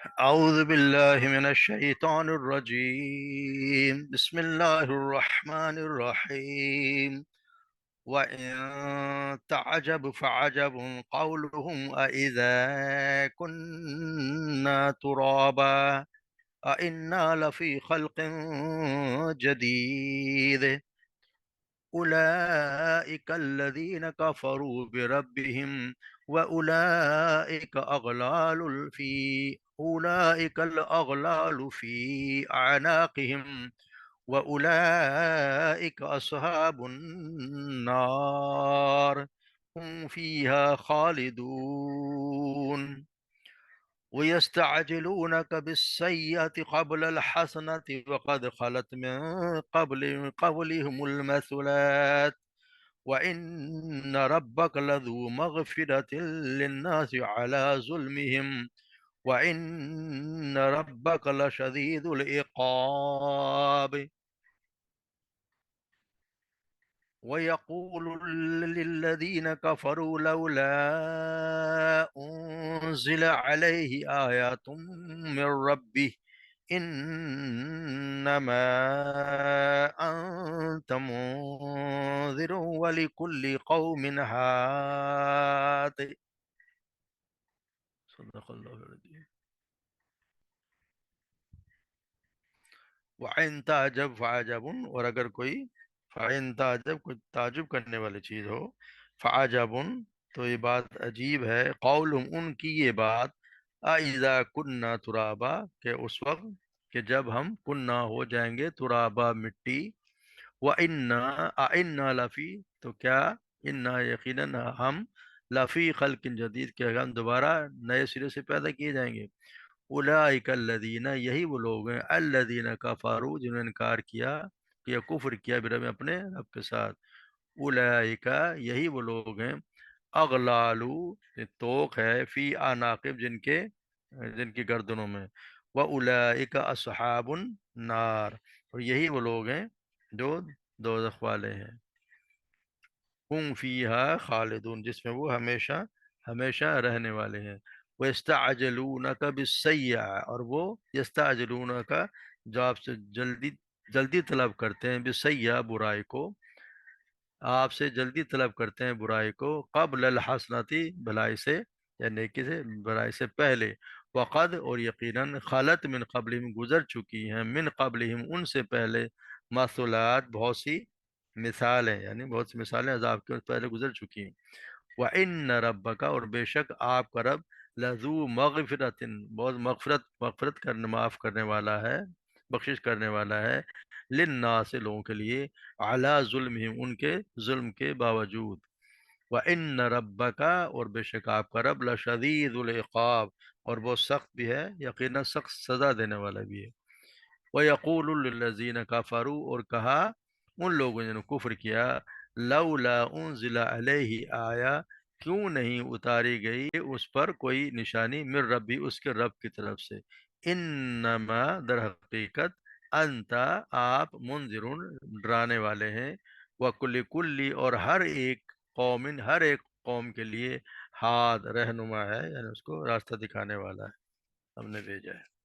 أعوذ بالله من الشيطان الرجيم بسم الله الرحمن الرحيم وإن تعجب فعجب قولهم أإذا كنا ترابا أإنا لفي خلق جديد أولئك الذين كفروا بربهم أولئك الأغلال في أعناقهم وأولئك أصحاب النار هم فيها خالدون ويستعجلونك بالسيئة قبل الحسنة وقد خلت من قبلهم المثلات وإن ربك لذو مغفرة للناس على ظلمهم وإن ربك لشديد العقاب ويقول للذين كفروا لولا أنزل عليه آيات من ربه إنما أنت منذر ولكل قوم هاد صدق الله العظيم وَإِن تعجب فعجب اور اگر کوئی فَإِن تعجب کوئی تعجب کرنے والی چیز ہو فعجب تو یہ بات عجیب ہے قولہم ان کی یہ بات اِذَا كُنَّا تُرَابًا کہ اس وقت کہ جب ہم کننا ہو جائیں گے ترابا مٹی وَإِنَّا أَإِنَّا لَفِي تو کیا انا یقیناً ہم لفی خلق جدید کہ ہم دوبارہ نئے سرے سے پیدا کیے جائیں گے اولئک الذین یہی وہ لوگ ہیں الذین کفروا جنہوں نے انکار کیا یا کفر کیا برب اپنے رب کے ساتھ اولئک یہی وہ لوگ ہیں اغلالو توق ہے فی عناقب جن کی گردنوں میں واولئک اصحاب النار اور یہی وہ لوگ ہیں جو دوزخ والے ہیں ہم فیہا خالدون جس میں وہ ہمیشہ ہمیشہ رہنے والے ہیں وَيَسْتَعْجِلُونَكَ بِالسَّيِّئَةِ اور وہ یستعجلونک جو آپ سے جلدی جلدی طلب کرتے ہیں بالسیئہ برائی کو آپ سے جلدی طلب کرتے ہیں برائی کو قبل الحسنتی بھلائی سے یا نیکی سے برائی سے پہلے وقد اور یقیناً خلط من قبلہم گزر چکی ہیں من قبلہم ان سے پہلے مثلات بہت سی مثالیں یعنی بہت سی مثالیں عذاب کے پہلے گزر چکی ہیں وَإِنَّ رَبَّكَ اور بے شک آپ کا رب لذو مغفرت بہت مغفرت کرنے معاف کرنے والا ہے بخشش کرنے والا ہے للناس لوگوں کے لیے علی ظلمہم ان کے ظلم کے باوجود وَإِنَّ رَبَّكَ اور بے شک آپ کا رب لشدید العقاب اور بہت سخت بھی ہے یقینا سخت سزا دینے والا بھی ہے وَيَقُولُ لِلَّذِينَ كَفَرُوا اور کہا ان لوگوں نے کفر کیا لولا انزل علیہ آیا کیوں نہیں اتاری گئی اس پر کوئی نشانی من ربی اس کے رب کی طرف سے انما در حقیقت انت آپ منذرون ڈرانے والے ہیں وکل کلی اور ہر ایک قوم کے لیے ہاد رہنما ہے یعنی اس کو راستہ دکھانے والا ہے ہم نے بھیجا ہے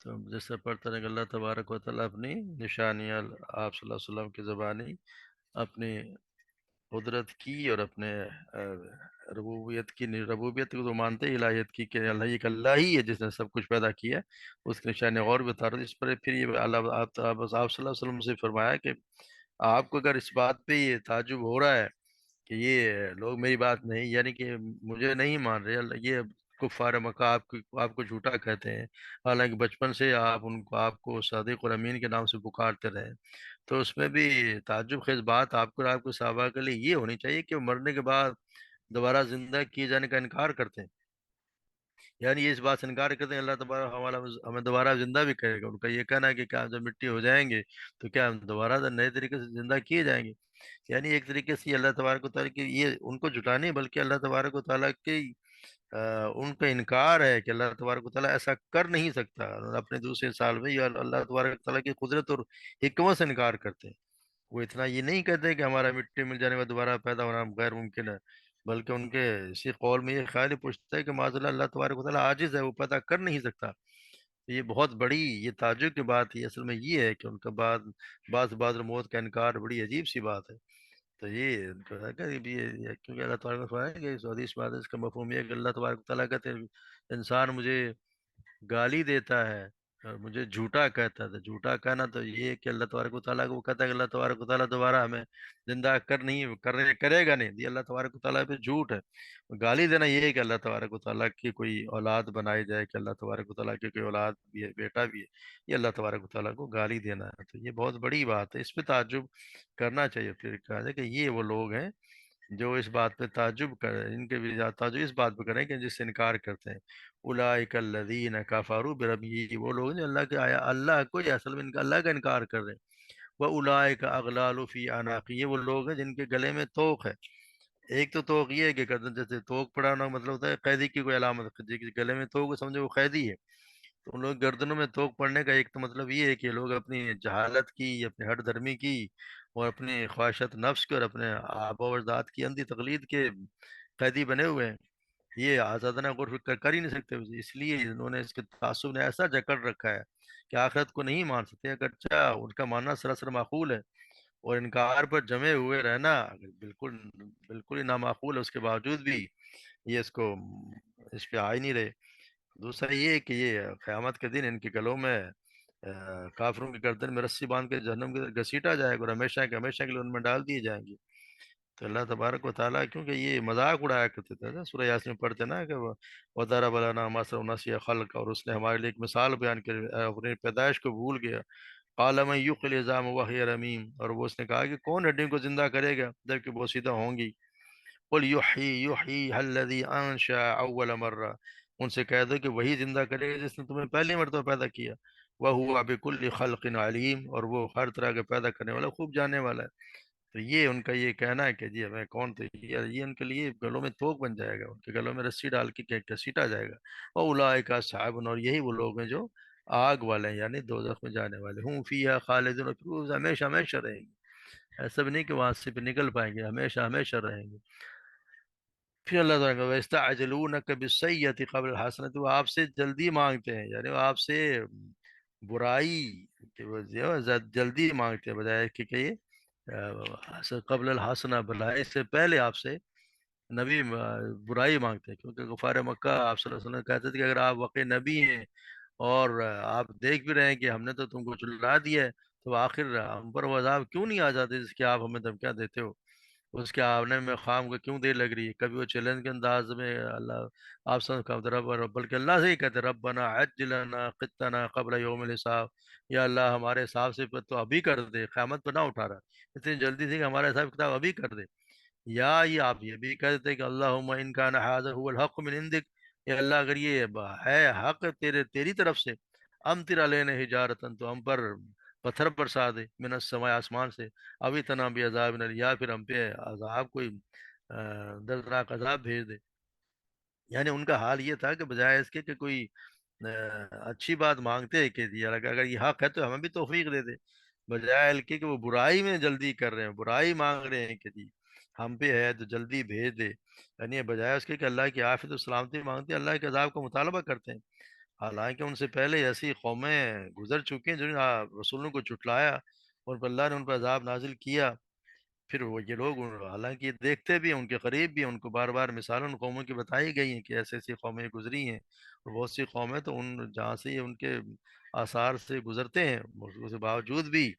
تو جس سے پڑھتا رہے کہ اللہ تبارک و تعالیٰ اپنی نشانیاں آپ صلی اللہ علیہ وسلم کی زبانی اپنی قدرت کی اور اپنے ربوبیت کو تو مانتے ہی الہیت کی کہ اللہ ایک اللہ ہی ہے جس نے سب کچھ پیدا کیا اس کی نشانی اور بتا رہا جس پر پھر یہ اللہ آپ صلی اللہ علیہ وسلم سے فرمایا کہ آپ کو اگر اس بات پہ یہ تعجب ہو رہا ہے کہ یہ لوگ میری بات نہیں یعنی کہ مجھے نہیں مان رہے یہ کفار مکہ آپ کو جھوٹا کہتے ہیں حالانکہ بچپن سے آپ کو صادق اور امین کے نام سے پکارتے رہے تو اس میں بھی تعجب خیز بات آپ کو اور آپ کو صحابہ کے لیے یہ ہونی چاہیے کہ وہ مرنے کے بعد دوبارہ زندہ کیے جانے کا انکار کرتے ہیں یعنی یہ اس بات سے انکار کرتے ہیں اللہ تبارک ہمارا ہمیں دوبارہ زندہ بھی کرے گا ان کا یہ کہنا ہے کہ کیا جب مٹی ہو جائیں گے تو کیا ہم دوبارہ نئے طریقے سے زندہ کیے جائیں گے یعنی ایک طریقے سے یہ اللہ تبارک و تعالیٰ کی یہ ان کو جھٹانے بلکہ اللہ تبارک و تعالیٰ کی ان کا انکار ہے کہ اللہ تبارک و تعالیٰ ایسا کر نہیں سکتا اپنے دوسرے سال میں یہ اللہ تبارک و تعالیٰ کی قدرت اور حکمت سے انکار کرتے ہیں وہ اتنا یہ نہیں کہتے کہ ہمارا مٹی مل جانے میں دوبارہ پیدا ہونا غیر ممکن ہے، بلکہ ان کے اسی قول میں یہ خیال ہی پوچھتا ہے کہ معاذ اللہ، اللہ تبارک و تعالیٰ عاجز ہے، وہ پیدا کر نہیں سکتا۔ یہ بہت بڑی یہ تعجب کی بات ہے، اصل میں یہ ہے کہ ان کا بعض موت کا انکار بڑی عجیب سی بات ہے۔ تو یہ ان کا ہے کہ کیونکہ اللہ تبارک و تعالیٰ نے کہ اس حدیث بات ہے، اس کا مفہوم یہ ہے کہ اللہ تبارک و تعالیٰ کہتے ہیں انسان مجھے گالی دیتا ہے اور مجھے جھوٹا کہتا ہے، تو جھوٹا کہنا تو یہ ہے کہ اللہ تبارک و تعالیٰ کو وہ کہتا ہے کہ اللہ تبارک و تعالیٰ دوبارہ ہمیں زندہ کرے گا نہیں، یہ اللہ تبارک و تعالیٰ پہ جھوٹ ہے۔ گالی دینا یہ ہے کہ اللہ تبارک و تعالیٰ کی کوئی اولاد بنائی جائے، کہ اللہ تبارک و تعالیٰ کی کوئی اولاد بھی ہے، بیٹا بھی ہے، یہ اللہ تبارک و تعالیٰ کو گالی دینا ہے، تو یہ بہت بڑی بات ہے، اس پہ تعجب کرنا چاہیے۔ پھر کہا ہے کہ یہ وہ لوگ ہیں جو اس بات پہ تعجب کریں، ان کے بھی زیادہ تعجب اس بات پہ کریں کہ جس سے انکار کرتے ہیں۔ اولئک الذین کفروا بربی، وہ لوگ جو اللہ کے آیا اللہ کو یا اصل میں اللہ کا انکار کر رہے ہیں۔ وہ اولئک اغلال فی عناق، یہ وہ لوگ ہیں جن کے گلے میں طوق ہے۔ ایک تو طوق یہ ہے کہ گردن، جیسے طوق پڑا ہونا مطلب ہوتا ہے قیدی کی کوئی علامت، جس کے گلے میں طوق ہے سمجھو وہ قیدی ہے۔ تو ان لوگ گردنوں میں طوق پڑنے کا ایک تو مطلب یہ ہے کہ لوگ اپنی جہالت کی، اپنی ہٹ دھرمی کی، اور اپنی خواہشات نفس کے اور اپنے آبا و اجداد کی اندھی تقلید کے قیدی بنے ہوئے ہیں۔ یہ آزادانہ غور و فکر کر ہی نہیں سکتے، اس لیے انہوں نے اس کے تعصب نے ایسا جکڑ رکھا ہے کہ آخرت کو نہیں مان سکتے، اگرچہ ان کا ماننا سراسر معقول ہے، اور انکار پر جمے ہوئے رہنا بالکل بالکل ہی نامعقول ہے، اس کے باوجود بھی یہ اس پہ آ ہی نہیں رہے۔ دوسرا یہ ہے کہ یہ قیامت کے دن ان کے گلوں میں کافروں کی گردن میں رسی باندھ کے جہنم کی طرف گھسیٹا جائے گا، اور ہمیشہ کے لیے ان میں ڈال دیے جائیں گے۔ تو اللہ تبارک و تعالیٰ کیونکہ یہ مذاق اڑایا کرتے تھے نا، سورہ یاسین میں پڑھتے نا کہ وَضَرَبَ لَنَا مَثَلًا وَنَسِیَ خَلْقَهُ، اور اس نے ہمارے لیے ایک مثال بیان کری، اپنی پیدائش کو بھول گیا۔ قَالَ مَن يُحْيِي الْعِظَامَ وَهِيَ رَمِيمٌ، اور وہ اس نے کہا کہ کون ہڈیوں کو زندہ کرے گا جبکہ وہ سیدھا ہوں گی۔ قل یحییھا الذی انشأ اول مرہ، ان سے کہہ دو کہ وہی زندہ کرے گا جس نے تمہیں پہلی مرتبہ پیدا کیا۔ وہو بکل خلق علیم، اور وہ ہر طرح کے پیدا کرنے والا خوب جاننے والا ہے۔ تو یہ ان کا یہ کہنا ہے کہ جی ہمیں کون، تو یہ ان کے لیے گلوں میں توق بن جائے گا، ان کے گلوں میں رسی ڈال کے گھسیٹا جائے گا۔ واولئک اصحاب النار، اور یہی وہ لوگ ہیں جو آگ والے ہیں، یعنی دوزخ میں جانے والے ہوں، فیہا خالدون، اور پھر وہ ہمیشہ ہمیشہ رہیں گے۔ ایسا بھی نہیں کہ وہاں سے پہ نکل پائیں گے، ہمیشہ ہمیشہ رہیں گے۔ پھر اللہ تعالیٰ کہ وَيَسْتَعْجِلُونَكَ بِالسَّيِّئَةِ قَبْلَ الْحَسَنَةِ، وہ آپ سے جلدی مانگتے ہیں، یعنی وہ آپ سے برائی کہ وہ جلدی مانگتے ہیں، بجائے کہ یہ قبل الحسنہ، بلائی سے پہلے آپ سے نبی برائی مانگتے ہیں، کیونکہ غفار مکہ آپ صلی اللہ علیہ وسلم کہتے تھے کہ اگر آپ واقعی نبی ہیں اور آپ دیکھ بھی رہے ہیں کہ ہم نے تو تم کو جھٹلا دیا ہے، تو آخر ہم پر وہ عذاب کیوں نہیں آ جاتے جس کے آپ ہمیں دھمکیاں دیتے ہو؟ اس کے آنے میں خام کو کیوں دیر لگ رہی ہے؟ کبھی وہ چیلنج کے انداز میں اللہ آپ سب کا رب، بلکہ اللہ سے ہی کہتے ربنا عجل لنا قطنا قبل یوم الحساب، یا اللہ ہمارے حساب سے تو ابھی کر دے، قیامت پہ نہ اٹھا رہا، اتنی جلدی سے کہ ہمارا حساب کتاب ابھی کر دے۔ یا یہ آپ یہ بھی کہتے کہ اللہم ان کان ھذا هو الحق من عندک، یا اللہ اگر یہ ہے حق تیری طرف سے، امطر علینا حجارتن، تو ہم پر پتھر برسا دے، من السماء، آسمان سے، ابھی تنا بھی عذاب نہ، یا پھر ہم پہ عذاب کوئی دردناک عذاب بھیج دے۔ یعنی ان کا حال یہ تھا کہ بجائے اس کے کہ کوئی اچھی بات مانگتے ہیں کہ جی اگر یہ حق ہے تو ہمیں بھی توفیق دے دے، بجائے اس کے کہ وہ برائی میں جلدی کر رہے ہیں، برائی مانگ رہے ہیں کہ جی ہم پہ ہے تو جلدی بھیج دے، یعنی بجائے اس کے کہ اللہ کی عافیت و سلامتی مانگتے ہیں، اللہ کے عذاب کا مطالبہ کرتے ہیں۔ حالانکہ ان سے پہلے ایسی قومیں گزر چکی ہیں جنہوں نے رسولوں کو جھٹلایا، اور اللہ نے ان پر عذاب نازل کیا۔ پھر وہ یہ لوگ حالانکہ دیکھتے بھی ہیں، ان کے قریب بھی ہیں، ان کو بار بار مثال ان قوموں کی بتائی گئی ہیں کہ ایسی ایسی قومیں گزری ہیں، اور بہت سی قومیں تو ان جہاں سے یہ ان کے آثار سے گزرتے ہیں، اس کے باوجود بھی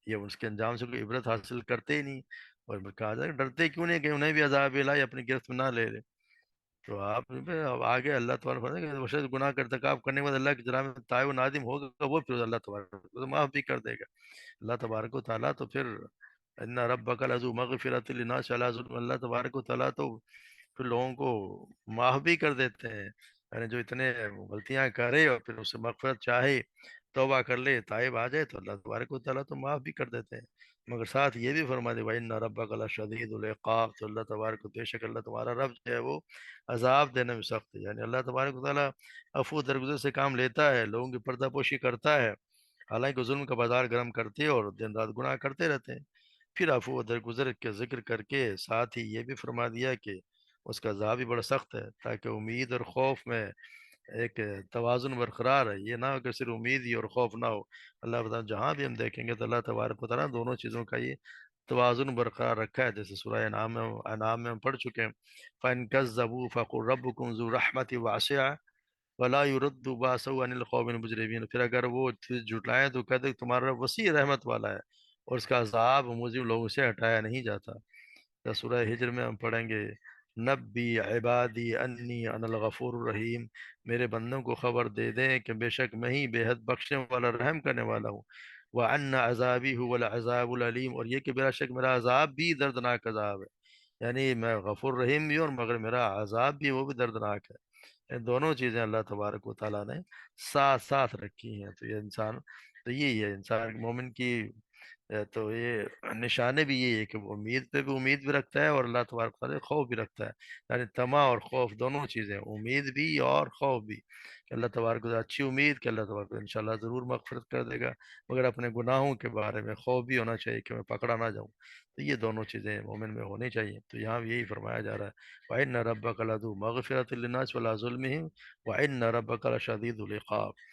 یہ اس کے انجام سے کوئی عبرت حاصل کرتے ہی نہیں، اور کہا جائے ڈرتے کیوں نہیں کہ انہیں بھی عذاب الہی اپنی گرفت میں نہ لے لے۔ تو آپ پہ اب آگے اللہ تعالیٰ فرمائے کہ بشر گناہ کا ارتکاب کرنے کے بعد اللہ کی جرام میں تائب و نادم ہوگا، وہ پھر اللہ تبارک و تعالیٰ معاف بھی کر دے گا۔ اللہ تبارک و تعالیٰ تو پھر ان ربک لذو مغفرۃ للناس علی ظلم، اللہ تبارک و تعالیٰ تو پھر لوگوں کو معاف بھی کر دیتے ہیں، یعنی جو اتنے غلطیاں کرے اور پھر اس سے مغفرت چاہے، توبہ کر لے، تائب آ جائے، تو اللہ تبارک و تعالیٰ تو معاف بھی کر دیتے ہیں۔ مگر ساتھ یہ بھی فرما دے بھائی ان ربک لشدید العقاب، تو اللہ تبارک و، بے شک اللہ تمہارا رب جو ہے وہ عذاب دینے میں سخت ہے، یعنی اللہ تبارک و تعالیٰ عفو درگزر سے کام لیتا ہے، لوگوں کی پردہ پوشی کرتا ہے، حالانکہ ظلم کا بازار گرم کرتے ہیں اور دن رات گناہ کرتے رہتے ہیں۔ پھر عفو و درگزر کے ذکر کر کے ساتھ ہی یہ بھی فرما دیا کہ اس کا عذاب بھی بڑا سخت ہے، تاکہ امید اور خوف میں ایک توازن برقرار ہے، یہ نہ ہو کہ صرف امید ہی اور خوف نہ ہو۔ اللہ تعالیٰ جہاں بھی ہم دیکھیں گے تو اللہ تبارک و تعالیٰ دونوں چیزوں کا یہ توازن برقرار رکھا ہے، جیسے سورہ انعام میں ہم پڑھ چکے ہیں، فَإِن كَذَّبُوا فَقُلْ رَبُّكُمْ ذُو رَحْمَةٍ وَاسِعَةٍ وَلَا يُرَدُّ بَأْسَهُ عَنِ الْقَوْمِ الْمُجْرِمِينَ۔ پھر اگر وہ چیز جھٹلائیں تو کہتے کہ تمہارا رب وسیع رحمت والا ہے اور اس کا عذاب مجرم لوگوں سے ہٹایا نہیں جاتا۔ یا سورہ ہجر میں ہم پڑھیں گے، نبی عبادی انی انا الغفور الرحیم، میرے بندوں کو خبر دے دیں کہ بے شک میں ہی بے حد بخشنے والا رحم کرنے والا ہوں، وَأَنَّ عَذَابِي هُوَ الْعَذَابُ الْأَلِيمُ، اور یہ کہ بلا شک میرا عذاب بھی دردناک عذاب ہے، یعنی میں غفور رحیم بھی ہوں اور مگر میرا عذاب بھی وہ بھی دردناک ہے۔ یہ دونوں چیزیں اللہ تبارک و تعالیٰ نے ساتھ ساتھ رکھی ہیں، تو یہ انسان، تو یہی ہے انسان مومن کی تو یہ نشانے بھی یہی ہے کہ وہ امید پہ بھی امید بھی رکھتا ہے اور اللہ تبارک و تعالیٰ خوف بھی رکھتا ہے، یعنی طمع اور خوف دونوں چیزیں، امید بھی اور خوف بھی، کہ اللہ تبارک و تعالیٰ، اچھی امید کہ اللہ تبارک و تعالیٰ انشاءاللہ ضرور مغفرت کر دے گا، مگر اپنے گناہوں کے بارے میں خوف بھی ہونا چاہیے کہ میں پکڑا نہ جاؤں، تو یہ دونوں چیزیں مومن میں ہونی چاہیے۔ تو یہاں بھی یہی فرمایا جا رہا ہے، وَإِنَّ رَبَّكَ لَذُو مَغْفِرَةٍ لِلنَّاسِ وَلَا ظُلْمِهِمْ وَإِنَّ رَبَّكَ لَشَدِيدُ الْعِقَابِ۔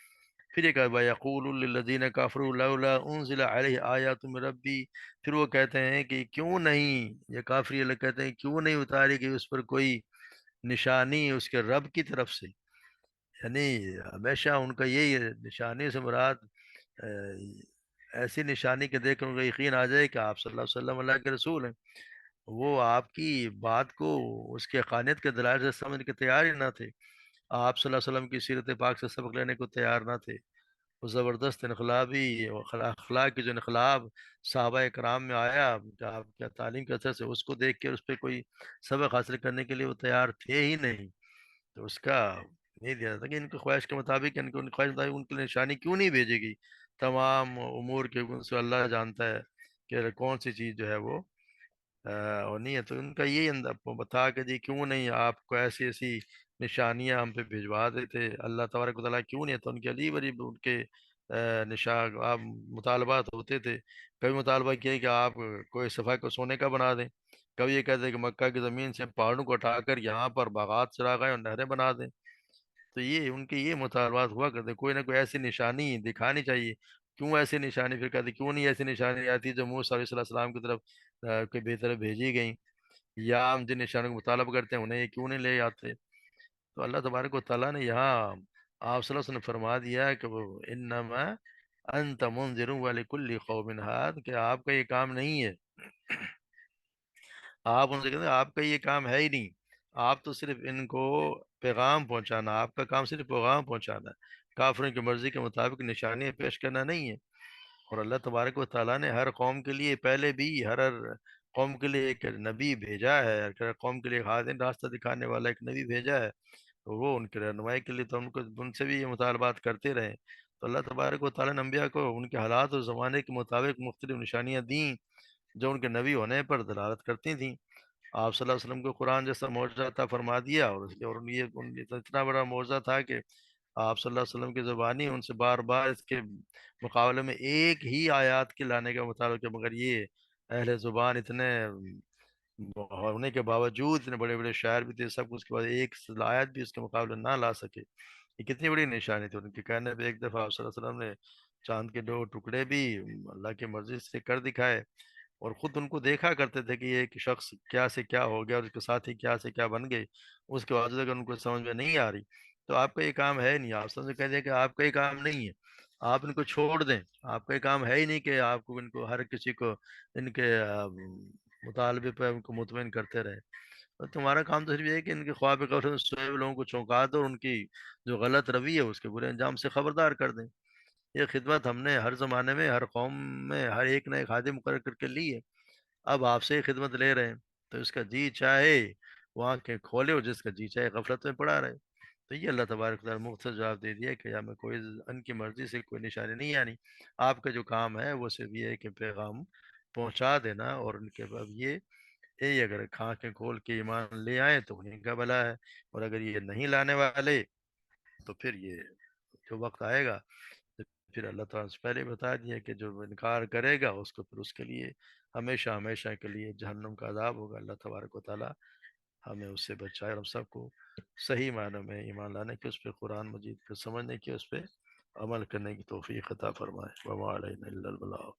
پھر ایک وَيَقُولُ لِلَّذِينَ كَفَرُوا لَوْلَا أُنزِلَ عَلَيْهِ آيَاتٌ مِّن رَّبِّهِ، پھر وہ کہتے ہیں کہ کیوں نہیں، یہ کافری لوگ کہتے ہیں کیوں نہیں اتاری گئی اس پر کوئی نشانی اس کے رب کی طرف سے، یعنی ہمیشہ ان کا یہی ہے، نشانی سے مراد ایسی نشانی کے دیکھ کر ان کا یقین آ جائے کہ آپ صلی اللہ علیہ وسلم اللہ کے رسول ہیں، وہ آپ کی بات کو اس کے حقانیت کے دلائل سے سمجھ کے تیار ہی نہ تھے، آپ صلی اللہ علیہ وسلم کی سیرت پاک سے سبق لینے کو تیار نہ تھے، وہ زبردست انقلابی اخلاق کی جو انقلاب صحابہ کرام میں آیا کہ آپ کیا تعلیم کے اثر سے، اس کو دیکھ کے اس پہ کوئی سبق حاصل کرنے کے لیے وہ تیار تھے ہی نہیں، تو اس کا نہیں دیا جاتا کہ ان کی خواہش کے مطابق، ان کی خواہش کے مطابق ان کی نشانی کیوں نہیں بھیجے گی، تمام امور کے ان سے اللہ جانتا ہے کہ کون سی چیز جو ہے وہ اور نہیں ہے، تو ان کا یہی بتا کہ جی کیوں نہیں آپ کو ایسی ایسی نشانیاں ہم پہ بھجوا دیتے اللہ تبارک و تعالیٰ، کیوں نہیں ہے، تو ان کے عجیب عجیب ان کے نشان آپ مطالبات ہوتے تھے، کبھی مطالبہ کیا کہ آپ کوئی صفحہ کو سونے کا بنا دیں، کبھی یہ کہتے ہیں کہ مکہ کی زمین سے پہاڑوں کو اٹھا کر یہاں پر باغات چراغائیں اور نہریں بنا دیں، تو یہ ان کے یہ مطالبات ہوا کرتے، کوئی نہ کوئی ایسی نشانی دکھانی چاہیے، کیوں ایسی نشانی، پھر کہتے کیوں نہیں ایسی نشانی آتی جو موسیٰ علیہ السلام کی طرف کے بے طرف بھیجی گئیں، یا ہم جن نشانوں کا مطالبہ کرتے ہیں انہیں یہ کیوں نہیں لے آتے، تو اللہ تبارک و تعالیٰ نے یہاں آپ صلی اللہ علیہ وسلم نے فرما دیا ہے کہ وہ انما انت منذر ولکل قوم ہاد، کہ آپ کا یہ کام نہیں ہے، آپ ان سے کہتے ہیں آپ کا یہ کام ہے ہی نہیں، آپ تو صرف ان کو پیغام پہنچانا، آپ کا کام صرف پیغام پہنچانا ہے، کافروں کی مرضی کے مطابق نشانیاں پیش کرنا نہیں ہے، اور اللہ تبارک و تعالیٰ نے ہر قوم کے لیے پہلے بھی ہر قوم کے لیے ایک نبی بھیجا ہے، ہر قوم کے لیے ایک ہادن راستہ دکھانے والا ایک نبی بھیجا ہے، تو وہ ان کی رہنمائی کے لیے تو ہم کو ان سے بھی یہ مطالبات کرتے رہے، تو اللہ تبارک و تعالیٰ نے انبیاء کو ان کے حالات اور زمانے کے مطابق مختلف نشانیاں دیں جو ان کے نبی ہونے پر دلالت کرتی تھیں، آپ صلی اللہ علیہ وسلم کو قرآن جیسا معجزہ عطا فرما دیا، اور یہ تو اتنا بڑا معجزہ تھا کہ آپ صلی اللہ علیہ وسلم کی زبانی ان سے بار بار اس کے مقابلے میں ایک ہی آیات کے لانے کا مطالبہ کیا، مگر یہ اہل زبان اتنے ہونے کے باوجود، اتنے بڑے بڑے شاعر بھی تھے، سب کچھ کے بعد ایک آیت بھی اس کے مقابلے نہ لا سکے، یہ کتنی بڑی نشانی تھی، ان کے کہنے پہ ایک دفعہ آپ صلی اللہ علیہ وسلم نے چاند کے دو ٹکڑے بھی اللہ کی مرضی سے کر دکھائے، اور خود ان کو دیکھا کرتے تھے کہ یہ ایک شخص کیا سے کیا ہو گیا اور اس کے ساتھ ہی کیا سے کیا بن گئے، اس کے باوجود اگر ان کو سمجھ میں نہیں آ رہی تو آپ کا یہ کام ہے نہیں، آپ سب سے کہہ دیں کہ آپ کا یہ کام نہیں ہے، آپ ان کو چھوڑ دیں، آپ کا یہ کام ہے ہی نہیں کہ آپ کو ان کو ہر کسی کو ان کے مطالبے پہ ان کو مطمئن کرتے رہے، تو تمہارا کام تو صرف یہ ہے کہ ان کے خواب غفلت سوئے ہوئے لوگوں کو چونکا دو اور ان کی جو غلط روی ہے اس کے برے انجام سے خبردار کر دیں، یہ خدمت ہم نے ہر زمانے میں ہر قوم میں ہر ایک نئے خادم مقرر کر کے لی ہے، اب آپ سے ہی خدمت لے رہے ہیں، تو اس کا جی چاہے وہاں کے کھولے اور جس کا جی چاہے غفلت میں پڑا رہے، تو یہ اللہ تبارک و تعالیٰ نے مختصر جواب دے دیا کہ ہمیں کوئی ان کی مرضی سے کوئی نشانی نہیں آنی، آپ کا جو کام ہے وہ صرف یہ ہے کہ پیغام پہنچا دینا، اور ان کے بعد یہ اگر آنکھیں کھول کے ایمان لے آئیں تو انہیں کا بھلا ہے، اور اگر یہ نہیں لانے والے تو پھر یہ جو وقت آئے گا پھر اللہ تعالیٰ نے پہلے بتا دیا کہ جو انکار کرے گا اس کو پھر اس کے لیے ہمیشہ ہمیشہ کے لیے جہنم کا عذاب ہوگا۔ اللہ تبارک و تعالیٰ ہمیں اس سے بچائے اور ہم سب کو صحیح معنوں میں ایمان لانے کی، اس پہ قرآن مجید کو سمجھنے کی، اس پہ عمل کرنے کی توفیق عطا فرمائے۔ وما علینا الا البلاغ۔